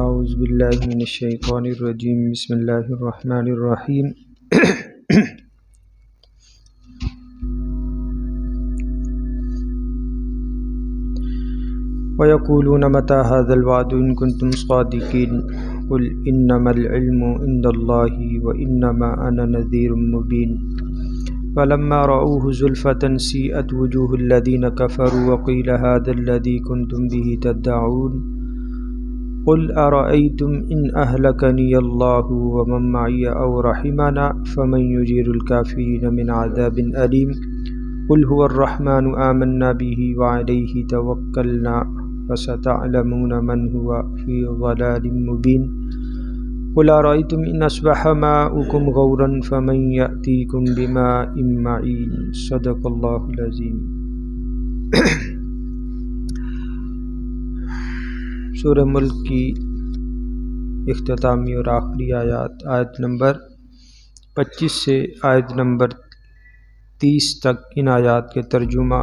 اعوذ باللہ من الشیطان الرجیم بسم اللہ الرحمن الرحیم وَيَقُولُونَ مَتَى هَذَا الْوَعْدُ إِن كُنتُمْ صَادِقِينَ قُلْ إِنَّمَا الْعِلْمُ عِندَ اللَّهِ وَإِنَّمَا أَنَا نَذِيرٌ مُبِينٌ فَلَمَّا رَأَوْهُ زُلْفَةً سِيئَتْ وُجُوهُ الَّذِينَ كَفَرُوا وَقِيلَ هَذَا الَّذِي كُنتُمْ بِهِ تَدَّعُونَ قُلْ أَرَأَيْتُمْ إِنْ أَهْلَكَنِيَ اللَّهُ وَمَن مَّعِيَ أَوْ رَحِمَنَا فَمَن يُجِيرُ الْكَافِرِينَ مِنْ عَذَابٍ أَلِيمٍ قُلْ هُوَ الرَّحْمَنُ آمَنَّا بِهِ وَعَلَيْهِ تَوَكَّلْنَا فَسَتَعْلَمُونَ مَنْ هُوَ فِي ضَلَالٍ مُبِينٍ قُلْ أَرَأَيْتُمْ إِنْ أَصْبَحَ مَاؤُكُمْ غَوْرًا فَمَن يَأْتِيكُم بِمَاءٍ مَّعِينٍ صدق اللہ العظیم۔ سورہ ملک کی اختتامی اور آخری آیت نمبر 25 سے آیت نمبر 30 تک ان آیات کے ترجمہ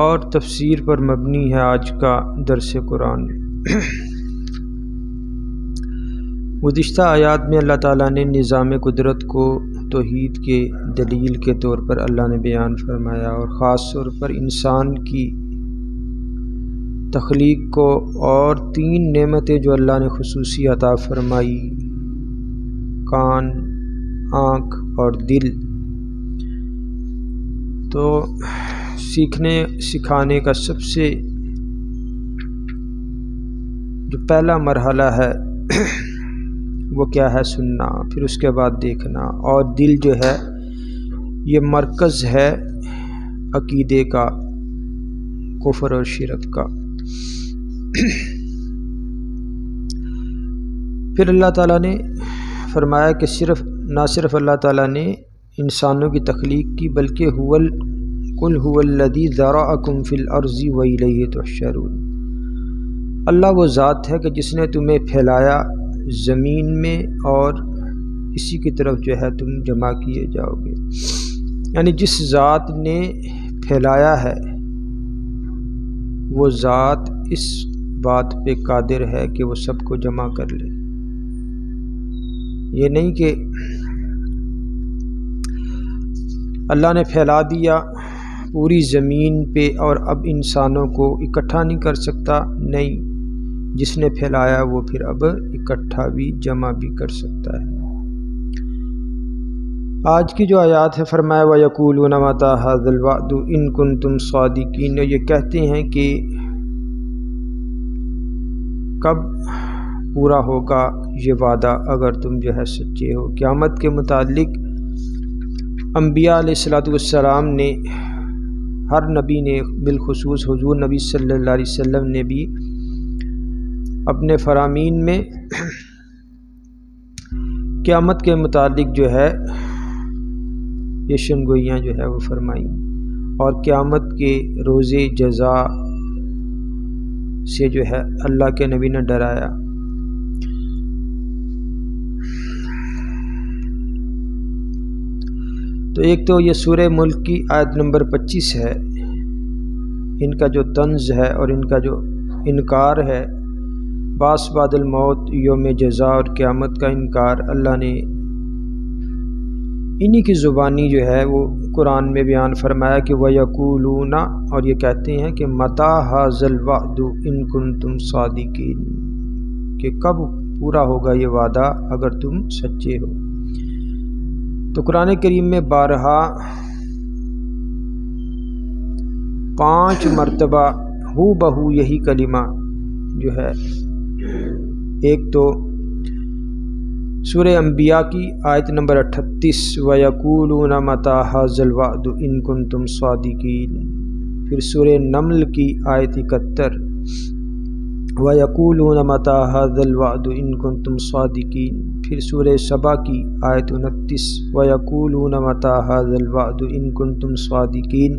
اور تفسیر پر مبنی ہے آج کا درس قرآن۔ گزشتہ آیات میں اللہ تعالیٰ نے نظام قدرت کو توحید کے دلیل کے طور پر اللہ نے بیان فرمایا، اور خاص طور پر انسان کی تخلیق کو اور 3 نعمتیں جو اللہ نے خصوصی عطا فرمائی، کان، آنکھ اور دل۔ تو سیکھنے سکھانے کا سب سے جو پہلا مرحلہ ہے وہ کیا ہے؟ سننا، پھر اس کے بعد دیکھنا، اور دل جو ہے یہ مرکز ہے عقیدے کا، کفر اور شرک کا۔ پھر اللہ تعالیٰ نے فرمایا کہ نہ صرف اللہ تعالیٰ نے انسانوں کی تخلیق کی، بلکہ قُلْ هُوَ الَّذِي ذَرَأَكُمْ فِي الْأَرْضِ وَإِلَيْهِ تُحْشَرُونَ۔ اللہ وہ ذات ہے کہ جس نے تمہیں پھیلایا زمین میں، اور اسی کی طرف جو ہے تم جمع کیے جاؤ گے۔ یعنی جس ذات نے پھیلایا ہے وہ ذات اس بات پہ قادر ہے کہ وہ سب کو جمع کر لے۔ یہ نہیں کہ اللہ نے پھیلا دیا پوری زمین پہ اور اب انسانوں کو اکٹھا نہیں کر سکتا، نہیں، جس نے پھیلایا وہ پھر اب اکٹھا بھی جمع بھی کر سکتا ہے۔ آج کی جو آیات ہے، فرمایا وَيَقُولُونَ مَتَى هَذَا الْوَعْدُ إِن كُنتُمْ صَادِقِينَ، یہ کہتے ہیں کہ کب پورا ہوگا یہ وعدہ اگر تم جو ہے سچے ہو۔ قیامت کے متعلق انبیاء علیہ السلام نے، ہر نبی نے، بالخصوص حضور نبی صلی اللہ علیہ وسلم نے بھی اپنے فرامین میں قیامت کے متعلق جو ہے پیشن گوئیاں جو ہے وہ فرمائیں، اور قیامت کے روزے جزا سے جو ہے اللہ کے نبی نے ڈرایا۔ تو ایک تو یہ سورہ ملک کی آیت نمبر 25 ہے، ان کا جو طنز ہے اور ان کا جو انکار ہے، باس بعد الموت، یوم جزا اور قیامت کا انکار، اللہ نے انہی کی زبانی جو ہے وہ قرآن میں بیان فرمایا کہ وَيَقُولُونَ، اور یہ کہتے ہیں کہ مَتَى هَذَا الْوَعْدُ إِن كُنتُمْ صَادِقِينَ، کہ کب پورا ہوگا یہ وعدہ اگر تم سچے ہو۔ تو قرآن کریم میں بارہا 5 مرتبہ ہو بہو یہی کلمہ جو ہے، ایک تو سورہ انبیاء کی آیت نمبر 38 وَيَقُولُونَ مَتَى هَذَا الْوَعْدُ إِن كُنتُمْ صَادِقِينَ، پھر سورہ نمل کی آیت 71 وَيَقُولُونَ مَتَى هَذَا الْوَعْدُ إِن كُنتُمْ صَادِقِينَ، پھر سورہ سبا کی آیت 29 وَيَقُولُونَ مَتَى هَذَا الْوَعْدُ إِن كُنتُمْ صَادِقِينَ،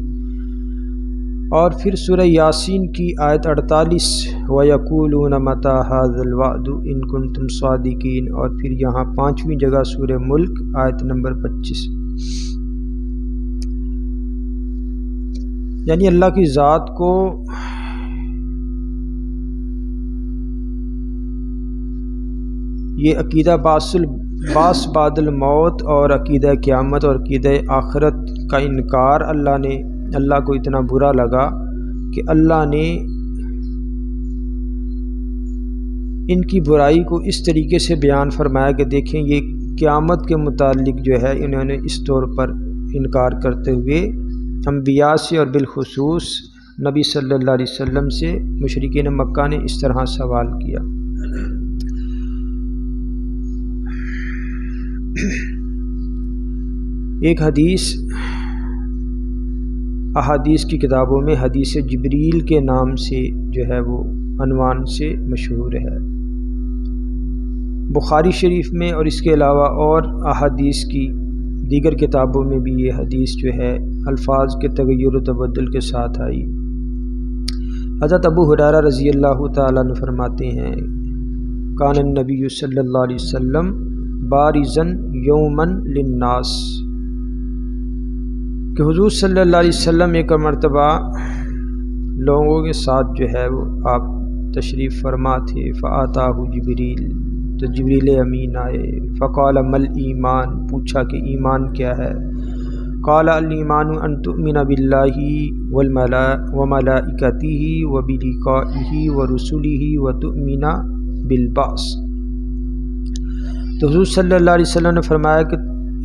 اور پھر سورہ یاسین کی آیت 48 وَيَقُولُونَ مَتَى هَذَا الْوَعْدُ إِن كُنتُمْ صَادِقِينَ، اور پھر یہاں 5ویں جگہ سورہ ملک آیت نمبر 25۔ یعنی اللہ کی ذات کو یہ عقیدہ باس بعد الموت اور عقیدہ قیامت اور عقیدہ آخرت کا انکار اللہ کو اتنا برا لگا کہ اللہ نے ان کی برائی کو اس طریقے سے بیان فرمایا کہ دیکھیں یہ قیامت کے متعلق جو ہے انہوں نے اس طور پر انکار کرتے ہوئے انبیاء سے اور بالخصوص نبی صلی اللہ علیہ وسلم سے مشرکین مکہ نے اس طرح سوال کیا۔ ایک حدیث احادیث کی کتابوں میں حدیث جبریل کے نام سے جو ہے وہ عنوان سے مشہور ہے۔ بخاری شریف میں اور اس کے علاوہ اور احادیث کی دیگر کتابوں میں بھی یہ حدیث جو ہے الفاظ کے تغیر و تبدل کے ساتھ آئی۔ حضرت ابو ہریرہ رضی اللہ تعالیٰ عنہ فرماتے ہیں کان النبی صلی اللہ علیہ وسلم بارزن یومن للناس، کہ حضور صلی اللہ علیہ وسلم ایک مرتبہ لوگوں کے ساتھ جو ہے وہ آپ تشریف فرما تھے، فآتاہ جبریل، تو جبریل امین آئے، فقال مل ایمان، پوچھا کہ ایمان کیا ہے؟ قال الایمان ان تؤمن باللہ وملائکتہ وبلقائہ ورسلہ وتؤمن بالبعث۔ تو حضور صلی اللہ علیہ وسلم نے فرمایا کہ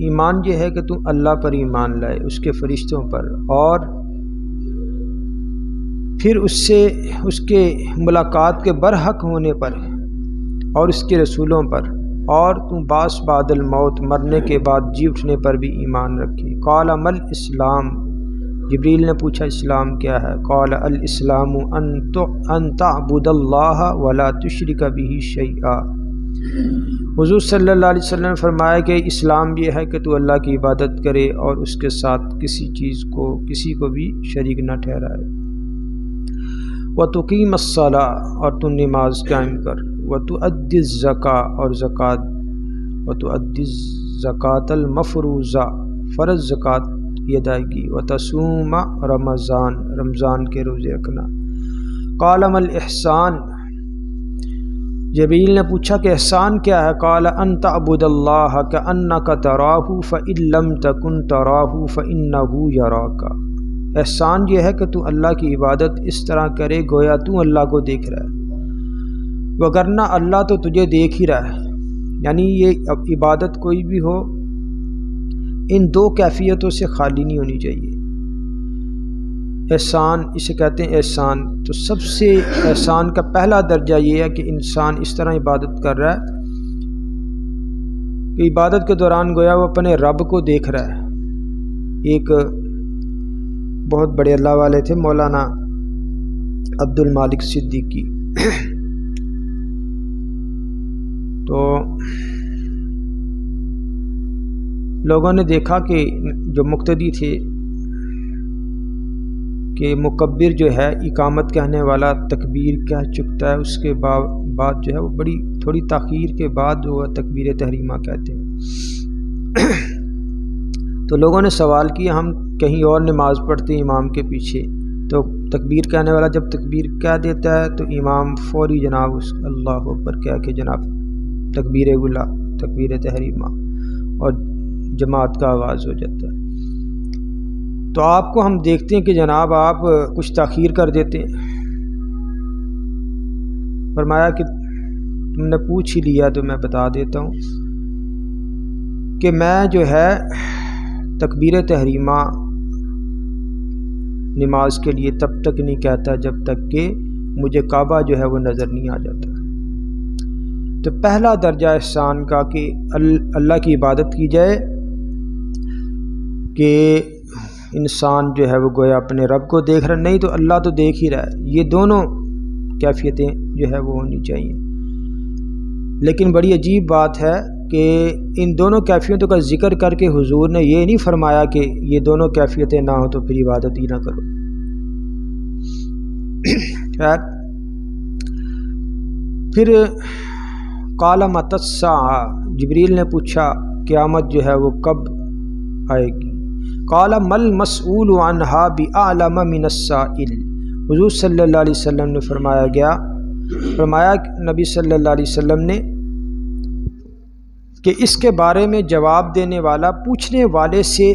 ایمان یہ ہے کہ تو اللہ پر ایمان لائے، اس کے فرشتوں پر، اور پھر اس کے ملاقات کے برحق ہونے پر اور اس کے رسولوں پر، اور تو باس بعد الموت، مرنے کے بعد جی اٹھنے پر بھی ایمان رکھے۔ قال مل اسلام، جبریل نے پوچھا اسلام کیا ہے؟ قال الاسلام ان تعبد اللہ ولا تشرک بہ شیئا۔ حضور صلی اللہ علیہ وسلم نے فرمایا کہ اسلام یہ ہے کہ تو اللہ کی عبادت کرے اور اس کے ساتھ کسی کو بھی شریک نہ ٹھہرائے۔ وَتُقِيمَ الصَّلَاةَ، اور تو نماز قائم کر، وَتُؤَدِّ الزَّكَاةَ، اور وَتُؤَدِّ الزَّكَاةَ الْمَفْرُوضَةَ، فرض زکوٰۃ کی ادائیگی، وَتَصُومَ رمضان، رمضان کے روزے رکھنا۔ قَالَ مَا الْإِحْسَانُ، جبریل نے پوچھا کہ احسان کیا ہے؟ قال ان تعبد اللہ کأنک تراہ فإن لم تکن تراہ فإنہ یراک، احسان یہ ہے کہ تو اللہ کی عبادت اس طرح کرے گویا تو اللہ کو دیکھ رہا ہے، وگرنہ اللہ تو تجھے دیکھ ہی رہا ہے۔ یعنی یہ عبادت کوئی بھی ہو ان دو کیفیتوں سے خالی نہیں ہونی چاہیے۔ احسان اسے کہتے ہیں احسان، تو سب سے احسان کا پہلا درجہ یہ ہے کہ انسان اس طرح عبادت کر رہا ہے کہ عبادت کے دوران گویا وہ اپنے رب کو دیکھ رہا ہے۔ ایک بہت بڑے اللہ والے تھے مولانا عبد المالک صدیقی، تو لوگوں نے دیکھا کہ جو مقتدی تھے کہ مکبر جو ہے اقامت کہنے والا تکبیر کہہ چکتا ہے، اس کے بعد جو ہے وہ بڑی تھوڑی تاخیر کے بعد وہ تکبیر تحریمہ کہتے ہیں۔ تو لوگوں نے سوال کیا ہم کہیں اور نماز پڑھتے ہیں امام کے پیچھے، تو تکبیر کہنے والا جب تکبیر کہہ دیتا ہے تو امام فوری جناب اس اللہ اکبر کہہ کے جناب تکبیر اولا، تکبیر تحریمہ، اور جماعت کا آغاز ہو جاتا ہے۔ تو آپ کو ہم دیکھتے ہیں کہ جناب آپ کچھ تاخیر کر دیتے ہیں۔ فرمایا کہ تم نے پوچھ ہی لیا تو میں بتا دیتا ہوں کہ میں جو ہے تکبیر تحریمہ نماز کے لیے تب تک نہیں کہتا جب تک کہ مجھے کعبہ جو ہے وہ نظر نہیں آ جاتا۔ تو پہلا درجہ احسان کا کہ اللہ کی عبادت کی جائے کہ انسان جو ہے وہ گویا اپنے رب کو دیکھ رہا، نہیں تو اللہ تو دیکھ ہی رہا ہے۔ یہ دونوں کیفیتیں جو ہے وہ ہونی چاہیے۔ لیکن بڑی عجیب بات ہے کہ ان دونوں کیفیتوں کا ذکر کر کے حضور نے یہ نہیں فرمایا کہ یہ دونوں کیفیتیں نہ ہوں تو پھر عبادت ہی نہ کرو۔ خیر، پھر قال متی الساعہ، جبریل نے پوچھا قیامت جو ہے وہ کب آئے گی؟ قال مل مسئول عنہا بأعلم من السائل، حضور صلی اللہ علیہ وسلم نے فرمایا نبی صلی اللہ علیہ وسلم نے کہ اس کے بارے میں جواب دینے والا پوچھنے والے سے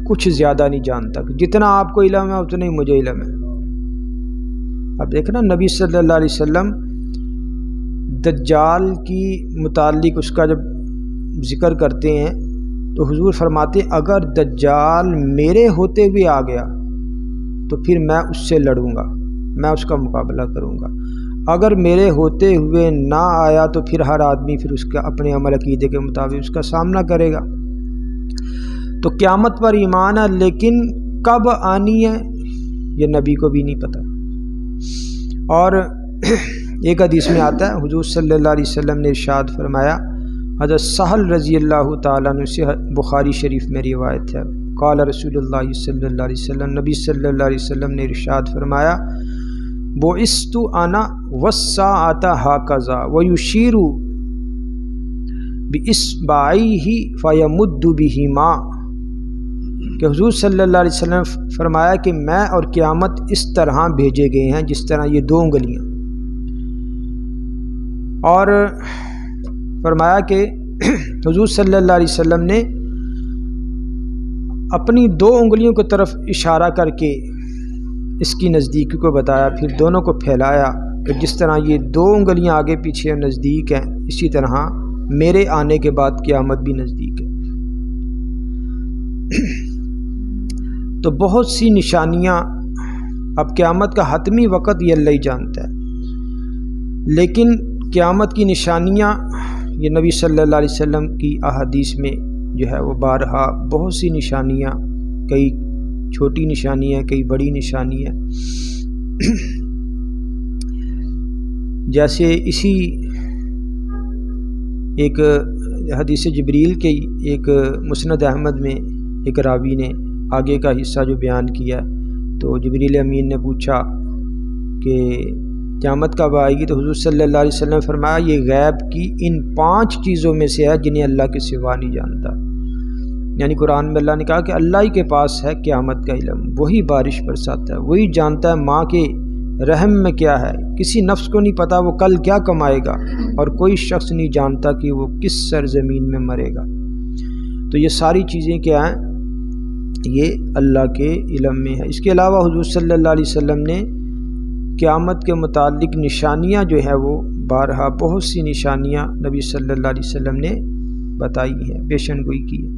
کچھ زیادہ نہیں جانتا، جتنا آپ کو علم ہے اتنا ہی مجھے علم ہے۔ اب دیکھنا نبی صلی اللہ علیہ وسلم دجال کی متعلق اس کا جب ذکر کرتے ہیں تو حضور فرماتے ہیں اگر دجال میرے ہوتے ہوئے آ گیا تو پھر میں اس سے لڑوں گا، میں اس کا مقابلہ کروں گا، اگر میرے ہوتے ہوئے نہ آیا تو پھر ہر آدمی پھر اس کا اپنے عمل عقیدے کے مطابق اس کا سامنا کرے گا۔ تو قیامت پر ایمان ہے، لیکن کب آنی ہے یہ نبی کو بھی نہیں پتہ۔ اور ایک حدیث میں آتا ہے حضور صلی اللہ علیہ وسلم نے ارشاد فرمایا، حضرت سہل رضی اللہ تعالیٰ عنہ سے بخاری شریف میں روایت ہے، قال رسول اللہ صلی اللہ علیہ وسلم، نبی صلی اللہ علیہ وسلم نے ارشاد فرمایا، بعثت انا والساعة هكذا ويشير باصبعيه فيمد بهما، کہ حضور صلی اللہ علیہ وسلم فرمایا کہ میں اور قیامت اس طرح بھیجے گئے ہیں جس طرح یہ دو انگلیاں، اور فرمایا کہ حضور صلی اللہ علیہ وسلم نے اپنی دو انگلیوں کی طرف اشارہ کر کے اس کی نزدیکی کو بتایا، پھر دونوں کو پھیلایا کہ جس طرح یہ دو انگلیاں آگے پیچھے نزدیک ہیں اسی طرح میرے آنے کے بعد قیامت بھی نزدیک ہے۔ تو بہت سی نشانیاں، اب قیامت کا حتمی وقت یہ اللہ ہی جانتا ہے، لیکن قیامت کی نشانیاں یہ نبی صلی اللہ علیہ وسلم کی احادیث میں جو ہے وہ بارہا بہت سی نشانیاں، کئی چھوٹی نشانیاں کئی بڑی نشانیاں، جیسے اسی ایک حدیث جبریل کے ایک مسند احمد میں ایک راوی نے آگے کا حصہ جو بیان کیا، تو جبریل امین نے پوچھا کہ قیامت کب آئے گی، تو حضور صلی اللہ علیہ وسلم نے فرمایا یہ غیب کی ان 5 چیزوں میں سے ہے جنہیں اللہ کے سوا نہیں جانتا۔ یعنی قرآن میں اللہ نے کہا کہ اللہ ہی کے پاس ہے قیامت کا علم، وہی بارش برساتا ہے، وہی جانتا ہے ماں کے رحم میں کیا ہے، کسی نفس کو نہیں پتا وہ کل کیا کمائے گا، اور کوئی شخص نہیں جانتا کہ وہ کس سرزمین میں مرے گا۔ تو یہ ساری چیزیں کیا ہیں، یہ اللہ کے علم میں ہے۔ اس کے علاوہ حضور صلی اللہ علیہ وسلم نے قیامت کے متعلق نشانیاں جو ہے وہ بارہا بہت سی نشانیاں نبی صلی اللہ علیہ وسلم نے بتائی ہیں، پیشن گوئی کی ہے۔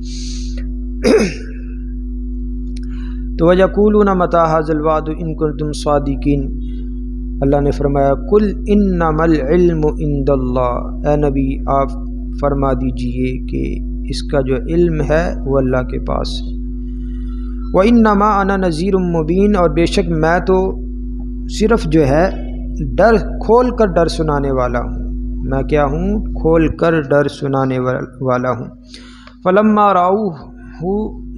تو وَيَقُولُونَ مَتَىٰ هَٰذَا الْوَعْدُ إِن كُنتُمْ صَادِقِينَ، اللہ نے فرمایا قُلْ إِنَّمَا الْعِلْمُ عِندَ اللَّهِ، اے نبی آپ فرما دیجئے کہ اس کا جو علم ہے وہ اللہ کے پاس ہے۔ وَإِنَّمَا أَنَا نَذِيرٌ مُّبِينٌ، اور بے شک میں تو صرف جو ہے ڈر کھول کر ڈر سنانے والا ہوں، میں کیا ہوں، کھول کر ڈر سنانے والا ہوں۔ فَلَمَّا رَأَوْهُ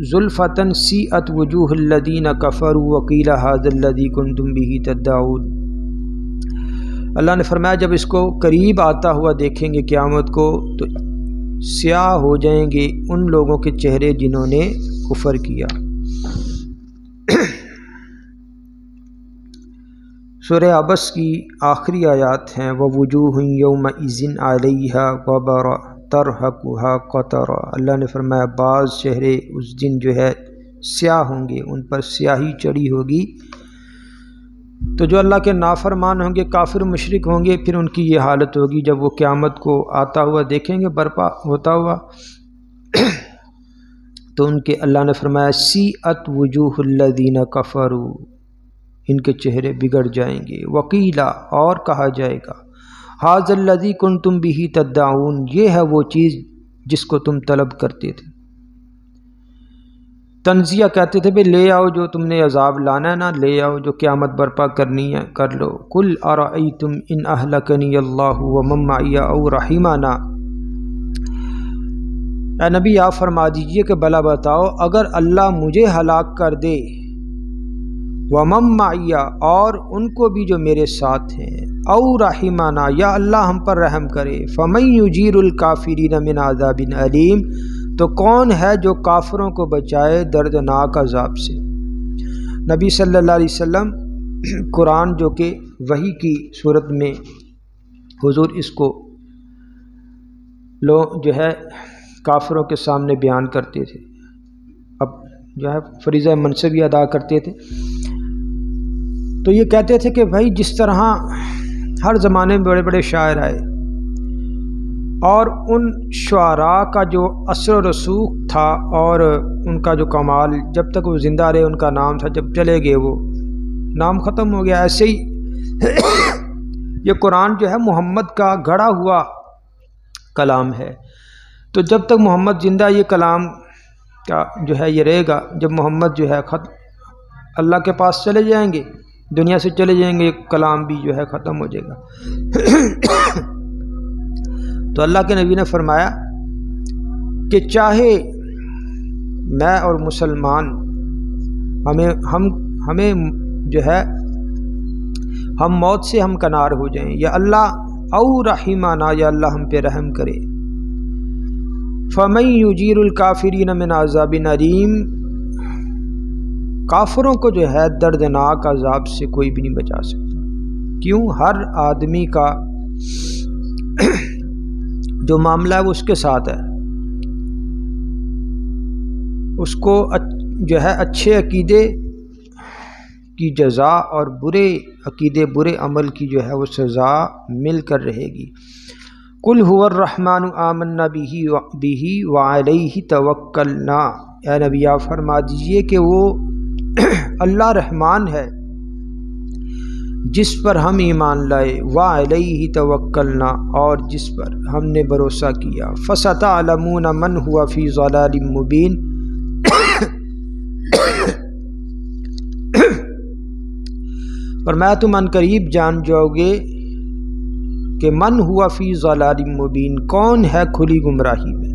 زُلْفَةً سِیئَتْ وُجُوهُ الَّذِینَ كَفَرُوا وَقِیلَ هَٰذَا الَّذِی کُنتُم بِهِ تَدَّعُونَ، اللہ نے فرمایا جب اس کو قریب آتا ہوا دیکھیں گے قیامت کو تو سیاہ ہو جائیں گے ان لوگوں کے چہرے جنہوں نے کفر کیا۔ سورہ عبس کی آخری آیات ہیں، وَوُجُوهٌ يَوْمَئِذٍ عَلَيْهَا غَبَرَةٌ تَرْهَقُهَا قَتَرَةٌ، اللہ نے فرمایا بعض چہرے اس دن جو ہے سیاہ ہوں گے، ان پر سیاہی چڑھی ہوگی۔ تو جو اللہ کے نافرمان ہوں گے، کافر مشرک ہوں گے، پھر ان کی یہ حالت ہوگی جب وہ قیامت کو آتا ہوا دیکھیں گے، برپا ہوتا ہوا، تو ان کے اللہ نے فرمایا سیئت وجوہ الذین کفروا، ان کے چہرے بگڑ جائیں گے۔ وقیلا، اور کہا جائے گا، ھذا الذی کنتم بہ تدعون، یہ ہے وہ چیز جس کو تم طلب کرتے تھے۔ تنزیہ کہتے تھے بھئی لے آؤ، جو تم نے عذاب لانا ہے نا لے آؤ، جو قیامت برپا کرنی ہے کر لو۔ قل ارأیتم ان اہلکنی اللہ ومن معی او رحمنا، اے نبی آپ فرما دیجئے کہ بھلا بتاؤ اگر اللہ مجھے ہلاک کر دے، ومن معی، اور ان کو بھی جو میرے ساتھ ہیں، او رحمنا، یا اللہ ہم پر رحم کرے، فمن یجیر الکافرین من عذاب علیم، تو کون ہے جو کافروں کو بچائے دردناک عذاب سے۔ نبی صلی اللہ علیہ وسلم قرآن جو کہ وحی کی صورت میں حضور اس کو لوگ جو ہے کافروں کے سامنے بیان کرتے تھے، اب جو ہے فریضہ منصبی ادا کرتے تھے، تو یہ کہتے تھے کہ بھائی جس طرح ہر زمانے میں بڑے بڑے شاعر آئے اور ان شعراء کا جو اثر و رسوخ تھا اور ان کا جو کمال، جب تک وہ زندہ رہے ان کا نام تھا، جب چلے گئے وہ نام ختم ہو گیا، ایسے ہی یہ قرآن جو ہے محمد کا گھڑا ہوا کلام ہے، تو جب تک محمد زندہ یہ کلام کا جو ہے یہ رہے گا، جب محمد جو ہے اللہ کے پاس چلے جائیں گے، دنیا سے چلے جائیں گے، کلام بھی جو ہے ختم ہو جائے گا۔ تو اللہ کے نبی نے فرمایا کہ چاہے میں اور مسلمان ہمیں جو ہے ہم موت سے ہم کنار ہو جائیں، یا اللہ او رحمانہ، یا اللہ ہم پہ رحم کرے، فَمَن يُجِيرُ الْكَافِرِينَ مِنْ عَذَابٍ أَلِيمٍ، کافروں کو جو ہے دردناک عذاب سے کوئی بھی نہیں بچا سکتا۔ کیوں؟ ہر آدمی کا جو معاملہ ہے وہ اس کے ساتھ ہے، اس کو جو ہے اچھے عقیدے کی جزا اور برے عقیدے برے عمل کی جو ہے وہ سزا مل کر رہے گی۔ قُلْ هُوَ الرَّحْمَنُ آمَنَّا بِهِ وَعَلَيْهِ تَوَكَّلْنَا، اے نبی آپ فرما دیجئے کہ وہ اللہ رحمان ہے جس پر ہم ایمان لائے، وَعَلَيْهِ تَوَكَّلْنَا، اور جس پر ہم نے بھروسہ کیا، فَسَتَعْلَمُونَ مَنْ هُوَ فِي ضَلَالٍ مُبِينٍ، فرمایا تم ان قریب جان جاؤ گے کہ من ہوا فی ضلال مبین، کون ہے کھلی گمراہی میں۔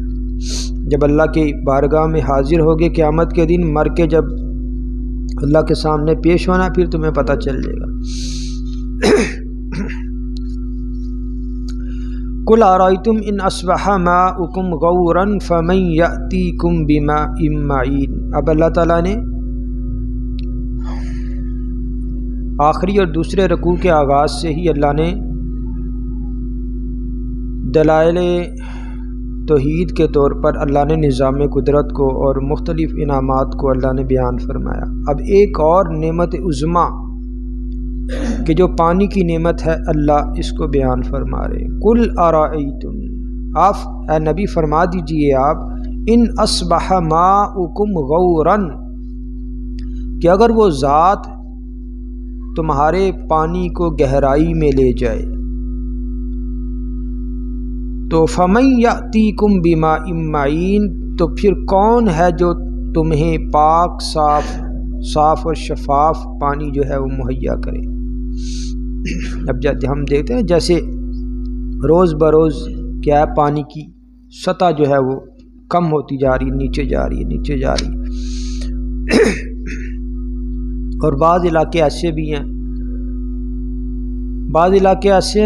جب اللہ کے بارگاہ میں حاضر ہوگے قیامت کے دن، مر کے جب اللہ کے سامنے پیش ہونا، پھر تمہیں پتہ چل جائے گا۔ قُلْ أَرَأَيْتُمْ إِنْ أَصْبَحَ مَاؤُكُمْ غَوْرًا فَمَنْ يَأْتِيكُمْ بِمَاءٍ مَّعِينٍ، اب اللہ تعالیٰ نے آخری اور دوسرے رکوع کے آغاز سے ہی اللہ نے دلائل توحید کے طور پر اللہ نے نظام قدرت کو اور مختلف انعامات کو اللہ نے بیان فرمایا۔ اب ایک اور نعمت عظمیٰ کہ جو پانی کی نعمت ہے، اللہ اس کو بیان فرما رہے۔ قُلْ أَرَأَيْتُمْ، آپ اے نبی فرما دیجئے آپ، ان اصبح ماؤکم غوراً، کہ اگر وہ ذات تمہارے پانی کو گہرائی میں لے جائے، تو فَمَن يَأْتِيكُم بِمَاءٍ مَّعِينٍ، تو پھر کون ہے جو تمہیں پاک صاف اور شفاف پانی جو ہے وہ مہیا کرے۔ اب جب ہم دیکھتے ہیں جیسے روز بروز کیا ہے، پانی کی سطح جو ہے وہ کم ہوتی جا رہی، نیچے جا رہی ہے، اور بعض علاقے ایسے بھی ہیں،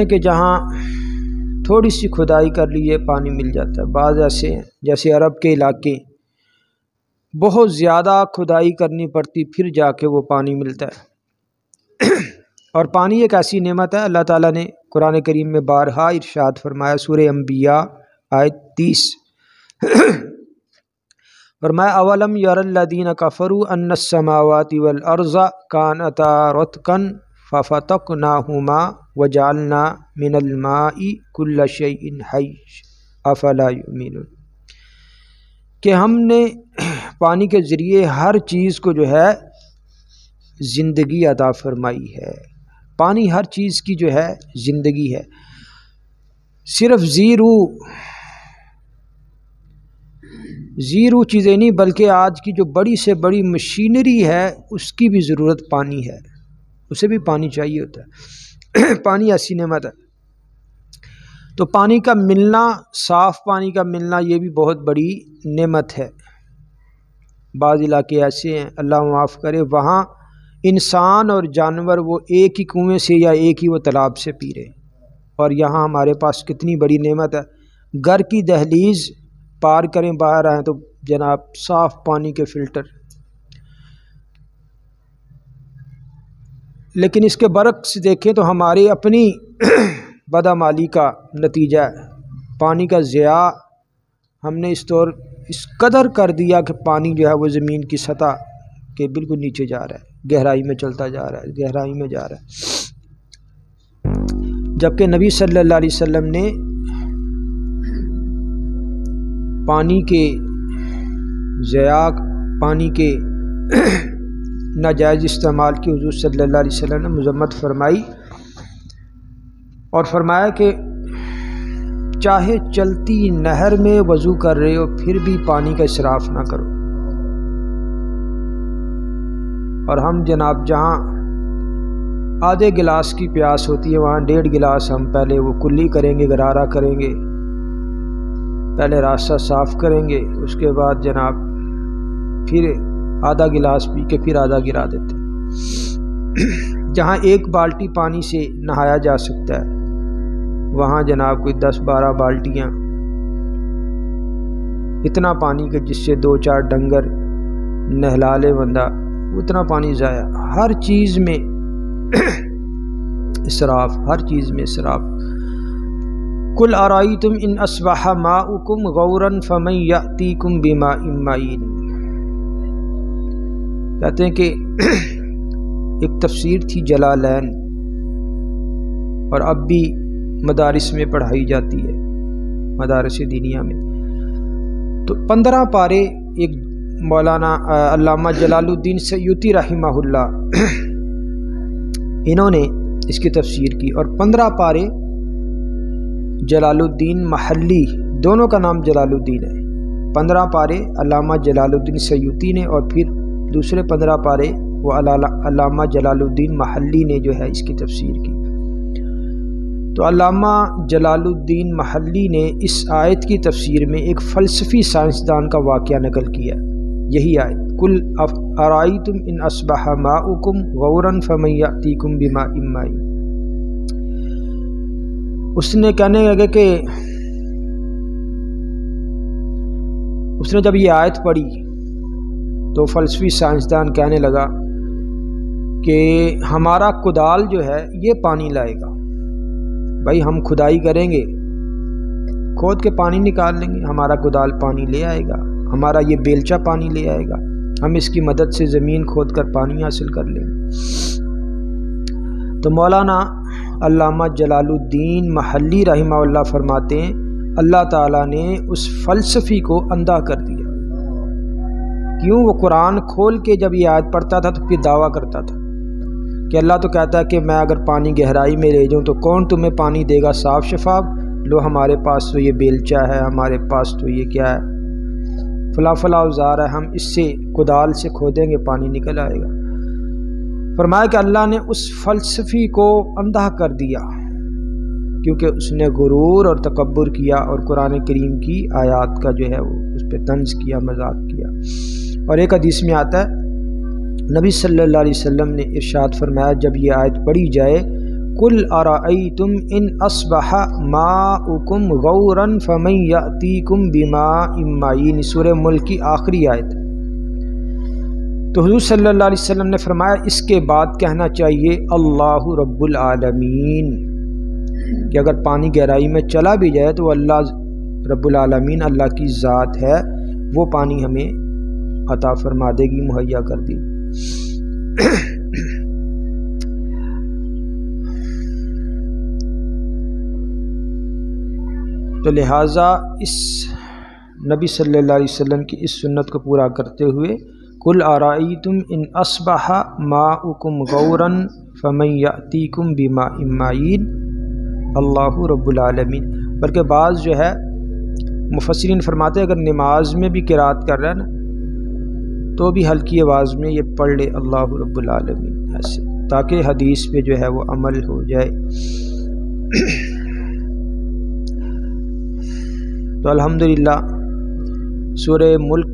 کہ جہاں تھوڑی سی کھدائی کر لیے پانی مل جاتا ہے، بعض ایسے ہیں جیسے عرب کے علاقے بہت زیادہ کھدائی کرنی پڑتی پھر جا کے وہ پانی ملتا ہے۔ اور پانی ایک ایسی نعمت ہے، اللہ تعالیٰ نے قرآن کریم میں بارہا ارشاد فرمایا، سورہ انبیاء آیت 30، فرمایا اولم یر الذین کفروا ان السماوات والارض کانتا رتقا ففتقناہما وجعلنا من الماء کل شیء حی افلا یؤمنون، کہ ہم نے پانی کے ذریعے ہر چیز کو جو ہے زندگی عطا فرمائی ہے۔ پانی ہر چیز کی جو ہے زندگی ہے، صرف زیرو چیزیں نہیں، بلکہ آج کی جو بڑی سے بڑی مشینری ہے اس کی بھی ضرورت پانی ہے، اسے بھی پانی چاہیے ہوتا ہے۔ پانی ایسی نعمت ہے، تو پانی کا ملنا، صاف پانی کا ملنا، یہ بھی بہت بڑی نعمت ہے۔ بعض علاقے ایسے ہیں، اللہ معاف کرے، وہاں انسان اور جانور وہ ایک ہی کنویں سے یا ایک ہی وہ تالاب سے پی رہے، اور یہاں ہمارے پاس کتنی بڑی نعمت ہے، گھر کی دہلیز پار کریں باہر آئیں تو جناب صاف پانی کے فلٹر۔ لیکن اس کے برعکس دیکھیں تو ہماری اپنی بدعمالی کا نتیجہ ہے پانی کا ضیاع ہم نے اس قدر کر دیا کہ پانی جو ہے وہ زمین کی سطح کے بالکل نیچے جا رہا ہے، گہرائی میں چلتا جا رہا ہے، گہرائی میں جا رہا ہے، جبکہ نبی صلی اللہ علیہ وسلم نے پانی کے ضیاع، پانی کے ناجائز استعمال کی حضور صلی اللہ علیہ وسلم نے مذمت فرمائی، اور فرمایا کہ چاہے چلتی نہر میں وضو کر رہے ہو پھر بھی پانی کا اسراف نہ کرو۔ اور ہم جناب جہاں آدھے گلاس کی پیاس ہوتی ہے وہاں 1.5 گلاس ہم پہلے وہ کلی کریں گے، غرارہ کریں گے، پہلے راستہ صاف کریں گے، اس کے بعد جناب پھر آدھا گلاس پی کے پھر آدھا گرا دیتے ہیں۔ جہاں 1 بالٹی پانی سے نہایا جا سکتا ہے وہاں جناب کوئی 10-12 بالٹیاں، اتنا پانی کہ جس سے 2-4 ڈنگر نہلا لے بندہ، اتنا پانی ضائع۔ ہر چیز میں اسراف، ہر چیز میں اسراف۔ قل ارأیتم ان اصبح ماؤکم غورا فمن یأتیکم بماء معین۔ کہتے ہیں کہ ایک تفسیر تھی جلالین، اور اب بھی مدارس میں پڑھائی جاتی ہے، مدارس دینیہ میں، تو 15 پارے ایک مولانا علامہ جلال الدین سیوطی رحمہ اللہ انہوں نے اس کی تفسیر کی، اور 15 پارے جلال الدین محلی، دونوں کا نام جلال الدین ہے، 15 پارے علامہ جلال الدین سیوطی نے، اور پھر دوسرے 15 پارے وہ علامہ جلال الدین محلی نے جو ہے اس کی تفسیر کی۔ تو علامہ جلال الدین محلی نے اس آیت کی تفسیر میں ایک فلسفی سائنسدان کا واقعہ نقل کیا، یہی آیت قل ارأیتم ان اصبح ماؤکم غورا فمن یأتیکم بماء معین۔ اس نے کہنے لگے کہ اس نے جب یہ آیت پڑھی تو فلسفی سائنسدان کہنے لگا کہ ہمارا کدال جو ہے یہ پانی لائے گا، بھائی ہم کھدائی کریں گے، کھود کے پانی نکال لیں گے، ہمارا کدال پانی لے آئے گا، ہمارا یہ بیلچہ پانی لے آئے گا، ہم اس کی مدد سے زمین کھود کر پانی حاصل کر لیں گے۔ تو مولانا علامہ جلال الدین محلی رحمہ اللہ فرماتے ہیں اللہ تعالیٰ نے اس فلسفی کو اندھا کر دیا۔ کیوں؟ وہ قرآن کھول کے جب یہ آیت پڑھتا تھا تو پھر دعویٰ کرتا تھا کہ اللہ تو کہتا ہے کہ میں اگر پانی گہرائی میں لے جاؤں تو کون تمہیں پانی دے گا صاف شفاف؟ لو ہمارے پاس تو یہ بیلچہ ہے، ہمارے پاس تو یہ کیا ہے، فلاں فلاں اوزار ہے، ہم اس سے کدال سے کھودیں گے پانی نکل آئے گا۔ فرمایا کہ اللہ نے اس فلسفی کو اندھا کر دیا کیونکہ اس نے غرور اور تکبر کیا اور قرآن کریم کی آیات کا جو ہے وہ اس پہ طنز کیا، مذاق کیا۔ اور ایک حدیث میں آتا ہے نبی صلی اللہ علیہ وسلم نے ارشاد فرمایا جب یہ آیت پڑھی جائے قل ارأیتم ان اصبح ماؤکم غورا فمن یأتیکم بماء معین، سورہ ملک کی آخری آیت۔ تو حضور صلی اللہ علیہ وسلم نے فرمایا اس کے بعد کہنا چاہیے اللہ رب العالمین، کہ اگر پانی گہرائی میں چلا بھی جائے تو اللہ رب العالمین، اللہ کی ذات ہے، وہ پانی ہمیں عطا فرما دے گی، مہیا کر دی۔ تو لہٰذا اس نبی صلی اللہ علیہ وسلم کی اس سنت کو پورا کرتے ہوئے قل ارأیتم ان اصبح ماؤکم غورا فمن یأتیکم بماء معین اللہ رب العالمین۔ بلکہ بعض جو ہے مفسرین فرماتے ہیں اگر نماز میں بھی قرات کر رہا ہے نا تو بھی ہلکی آواز میں یہ پڑھ لے اللہ رب العالمین ایسے، تاکہ حدیث پہ جو ہے وہ عمل ہو جائے۔ تو الحمدللہ سورہ ملک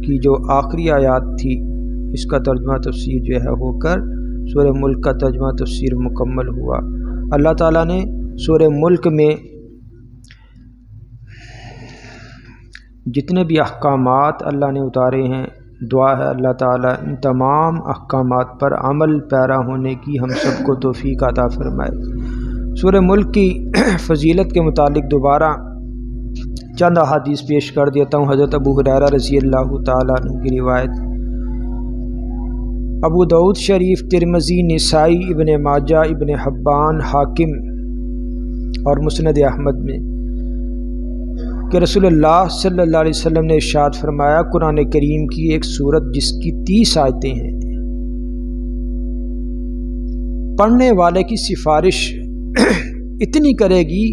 کی جو آخری آیات تھی اس کا ترجمہ تفسیر جو ہے ہو کر سورہ ملک کا ترجمہ تفسیر مکمل ہوا۔ اللہ تعالیٰ نے سورہ ملک میں جتنے بھی احکامات اللہ نے اتارے ہیں، دعا ہے اللہ تعالیٰ ان تمام احکامات پر عمل پیرا ہونے کی ہم سب کو توفیق عطا فرمائے۔ سورہ ملک کی فضیلت کے متعلق دوبارہ چند احادیث پیش کر دیتا ہوں۔ حضرت ابو ہریرہ رضی اللہ تعالیٰ عنہ کی روایت، ابو داؤد شریف، ترمذی، نسائی، ابن ماجہ، ابن حبان، حاکم اور مسند احمد میں کہ رسول اللہ صلی اللہ علیہ وسلم نے ارشاد فرمایا، قرآن کریم کی ایک سورت جس کی 30 آیتیں ہیں، پڑھنے والے کی سفارش اتنی کرے گی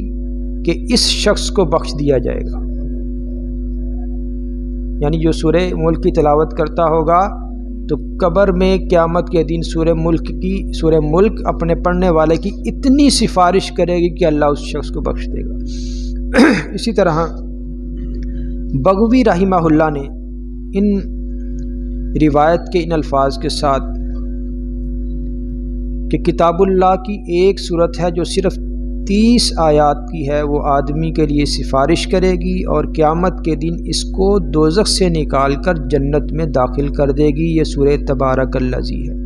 کہ اس شخص کو بخش دیا جائے گا۔ یعنی جو سورہ ملک کی تلاوت کرتا ہوگا تو قبر میں قیامت کے دن سورہ ملک اپنے پڑھنے والے کی اتنی سفارش کرے گی کہ اللہ اس شخص کو بخش دے گا۔ اسی طرح بغوی رحمہ اللہ نے ان روایت کے ان الفاظ کے ساتھ کہ کتاب اللہ کی ایک سورت ہے جو صرف 30 آیات کی ہے، وہ آدمی کے لیے سفارش کرے گی اور قیامت کے دن اس کو دوزخ سے نکال کر جنت میں داخل کر دے گی۔ یہ سورہ تبارک الذی ہے۔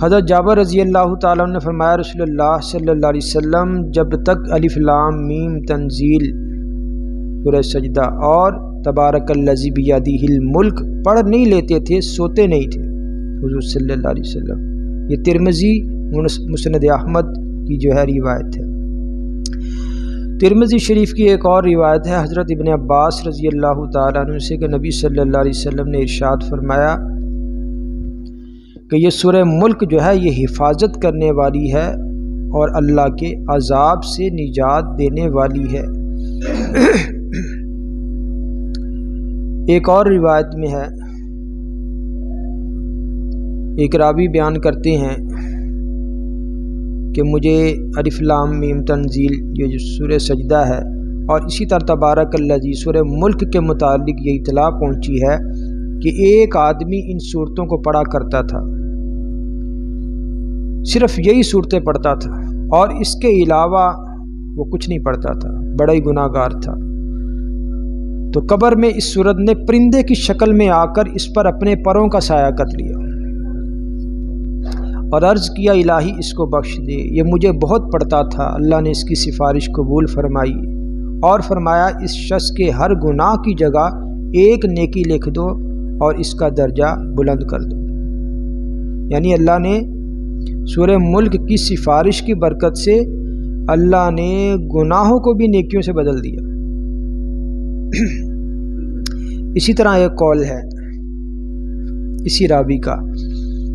حضرت جابر رضی اللہ تعالیٰ عنہ نے فرمایا، رسول اللہ صلی اللہ علیہ وسلم جب تک الف لام میم تنزیل، سورہ سجدہ اور تبارک الذی بیدہ الملک پڑھ نہیں لیتے تھے، سوتے نہیں تھے حضور صلی اللہ علیہ وسلم۔ یہ ترمذی مسند احمد کی جو ہے روایت ہے۔ ترمذی شریف کی ایک اور روایت ہے حضرت ابن عباس رضی اللہ تعالیٰ عنہ سے کہ نبی صلی اللہ علیہ وسلم نے ارشاد فرمایا کہ یہ سورہ ملک جو ہے یہ حفاظت کرنے والی ہے اور اللہ کے عذاب سے نجات دینے والی ہے۔ ایک اور روایت میں ہے، ایک راوی بیان کرتے ہیں کہ مجھے الف لام میم تنزیل جو سورہ سجدہ ہے اور اسی طرح تبارک الذی سورہ ملک کے متعلق یہ اطلاع پہنچی ہے کہ ایک آدمی ان صورتوں کو پڑھا کرتا تھا، صرف یہی صورتیں پڑھتا تھا اور اس کے علاوہ وہ کچھ نہیں پڑھتا تھا، بڑا ہی گناہ گار تھا۔ تو قبر میں اس صورت نے پرندے کی شکل میں آ کر اس پر اپنے پروں کا سایہ کر لیا اور عرض کیا، الہی اس کو بخش دے، یہ مجھے بہت پڑھتا تھا۔ اللہ نے اس کی سفارش قبول فرمائی اور فرمایا، اس شخص کے ہر گناہ کی جگہ ایک نیکی لکھ دو اور اس کا درجہ بلند کر دو۔ یعنی اللہ نے سورہ ملک کی سفارش کی برکت سے اللہ نے گناہوں کو بھی نیکیوں سے بدل دیا۔ اسی طرح ایک قول ہے اسی راوی کا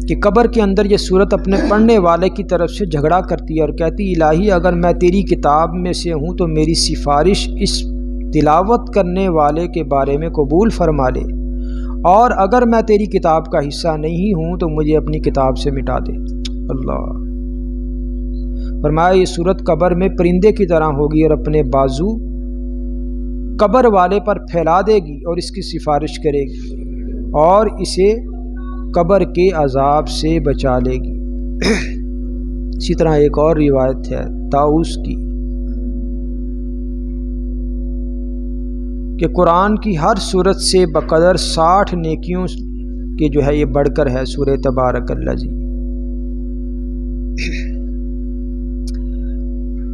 کہ قبر کے اندر یہ صورت اپنے پڑھنے والے کی طرف سے جھگڑا کرتی ہے اور کہتی، الہی اگر میں تیری کتاب میں سے ہوں تو میری سفارش اس تلاوت کرنے والے کے بارے میں قبول فرما لے، اور اگر میں تیری کتاب کا حصہ نہیں ہوں تو مجھے اپنی کتاب سے مٹا دے۔ اللہ فرمایا، یہ صورت قبر میں پرندے کی طرح ہوگی اور اپنے بازو قبر والے پر پھیلا دے گی اور اس کی سفارش کرے گی اور اسے قبر کے عذاب سے بچا لے گی۔ اسی طرح ایک اور روایت ہے طاؤس کی کہ قرآن کی ہر صورت سے بقدر 60 نیکیوں کے جو ہے یہ بڑھ کر ہے سورہ تبارک الذی۔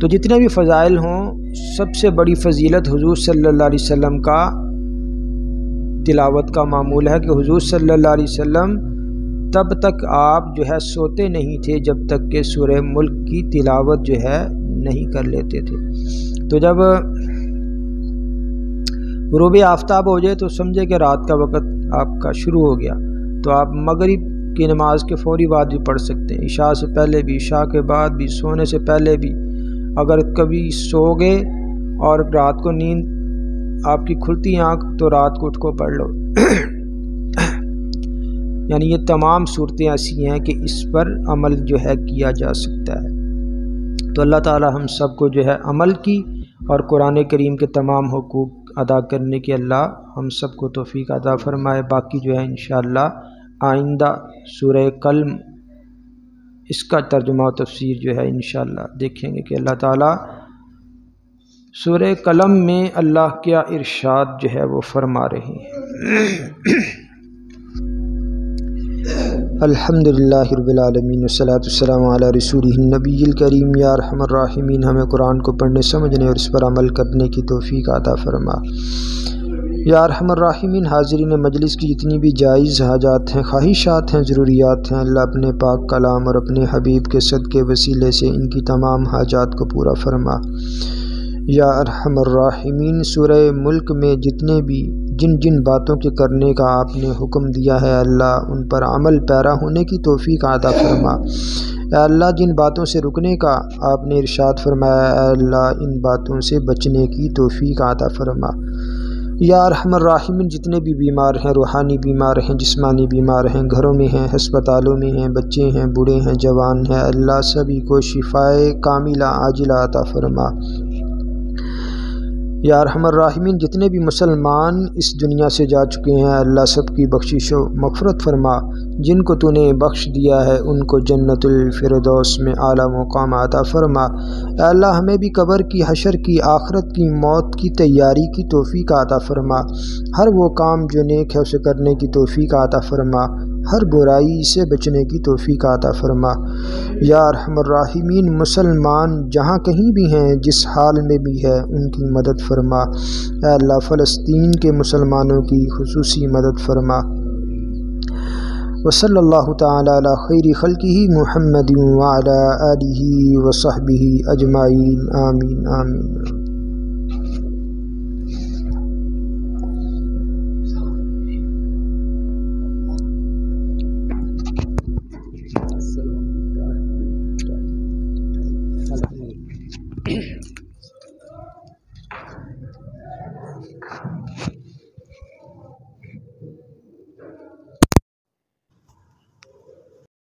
تو جتنے بھی فضائل ہوں، سب سے بڑی فضیلت حضور صلی اللہ علیہ وسلم کا تلاوت کا معمول ہے کہ حضور صلی اللہ علیہ وسلم تب تک آپ جو ہے سوتے نہیں تھے جب تک کہ سورہ ملک کی تلاوت جو ہے نہیں کر لیتے تھے۔ تو جب غروب آفتاب ہو جائے تو سمجھے کہ رات کا وقت آپ کا شروع ہو گیا، تو آپ مغرب کی نماز کے فوری بعد بھی پڑھ سکتے ہیں، عشاء سے پہلے بھی، عشاء کے بعد بھی، سونے سے پہلے بھی۔ اگر کبھی سو گئے اور رات کو نیند آپ کی کھلتی آنکھ تو رات کو اٹھ کو پڑھ لو۔ یعنی یہ تمام صورتیں ایسی ہیں کہ اس پر عمل جو ہے کیا جا سکتا ہے۔ تو اللہ تعالی ہم سب کو جو ہے عمل کی اور قرآن کریم کے تمام حقوق ادا کرنے کی اللہ ہم سب کو توفیق عطا فرمائے۔ باقی جو ہے انشاءاللہ آئندہ سورہ قلم اس کا ترجمہ و تفسیر جو ہے انشاءاللہ دیکھیں گے کہ اللہ تعالیٰ سورہ قلم میں اللہ کیا ارشاد جو ہے وہ فرما رہے ہیں۔ الحمدللہ رب العالمین والصلاۃ والسلام علی رسولہ النبی الکریم۔ یا ارحم الراحمین، ہمیں قرآن کو پڑھنے، سمجھنے اور اس پر عمل کرنے کی توفیق عطا فرما۔ یا ارحم الراحمین، حاضرین مجلس کی جتنی بھی جائز حاجات ہیں، خواہشات ہیں، ضروریات ہیں، اللہ اپنے پاک کلام اور اپنے حبیب کے صدقے وسیلے سے ان کی تمام حاجات کو پورا فرما۔ یا ارحم الراحمین، سورہ ملک میں جتنے بھی جن باتوں کے کرنے کا آپ نے حکم دیا ہے، اللہ ان پر عمل پیرا ہونے کی توفیق عطا فرما۔ اے اللہ، جن باتوں سے رکنے کا آپ نے ارشاد فرمایا، اے اللہ ان باتوں سے بچنے کی توفیق عطا فرما۔ یا ارحم الراحمین، جتنے بھی بیمار ہیں، روحانی بیمار ہیں، جسمانی بیمار ہیں، گھروں میں ہیں، ہسپتالوں میں ہیں، بچے ہیں، بوڑھے ہیں، جوان ہیں، اللہ سبھی کو شفائے کاملہ عاجلہ عطا فرما۔ یا ارحم الراحمین، جتنے بھی مسلمان اس دنیا سے جا چکے ہیں، اللہ سب کی بخشش و مغفرت فرما۔ جن کو تو نے بخش دیا ہے ان کو جنت الفردوس میں اعلیٰ مقام عطا فرما۔ اے اللہ، ہمیں بھی قبر کی، حشر کی، آخرت کی، موت کی تیاری کی توفیق عطا فرما۔ ہر وہ کام جو نیک ہے اسے کرنے کی توفیق عطا فرما، ہر برائی سے بچنے کی توفیق عطا فرما۔ یا ارحم الراحمین، مسلمان جہاں کہیں بھی ہیں، جس حال میں بھی ہے، ان کی مدد فرما۔ اے اللہ، فلسطین کے مسلمانوں کی خصوصی مدد فرما۔ وصلی اللہ تعالی علی خیر خلقہ محمد وعلی آلہ وصحبہ اجمعین، آمین آمین۔